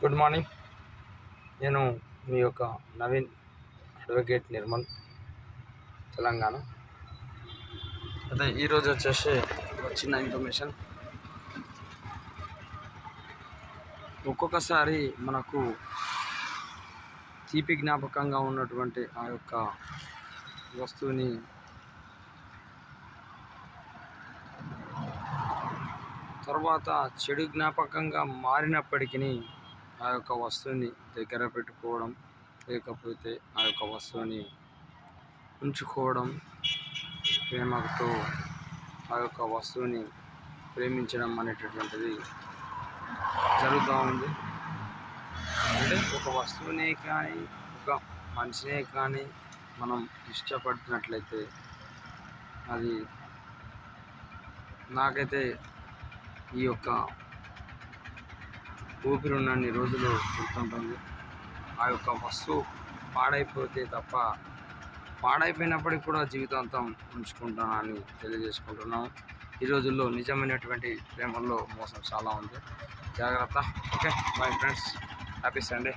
Good morning. నేను మీ యొక్క Naveen, advocate Nirmal, Telangana. అయితే ఈరోజు వచ్చేసి చిన్న ఇన్ఫర్మేషన్. ఒక్కొక్కసారి మనకు తీపి జ్ఞాపకంగా ఉన్నటువంటి ఆ యొక్క వస్తువుని తర్వాత చెడు జ్ఞాపకంగా మారినప్పటికీ ఆ యొక్క వస్తువుని దగ్గర పెట్టుకోవడం, లేకపోతే ఆ యొక్క వస్తువుని ఉంచుకోవడం, ప్రేమతో ఆ యొక్క వస్తువుని ప్రేమించడం అనేటటువంటిది జరుగుతూ ఉంది. అంటే ఒక వస్తువునే కానీ ఒక మనిషినే కానీ మనం ఇష్టపడినట్లయితే అది నాకైతే ఈ యొక్క ఊపిరి ఉన్నన్ని రోజులు గుర్తుంటుంది. ఆ యొక్క వస్తువు పాడైపోతే తప్ప, పాడైపోయినప్పటికి కూడా జీవితాంతం ఉంచుకుంటానని తెలియజేసుకుంటున్నాను. ఈ రోజుల్లో నిజమైనటువంటి ప్రేమల్లో మోసం చాలా ఉంది. జాగ్రత్త. Okay, bye friends. Happy Sunday.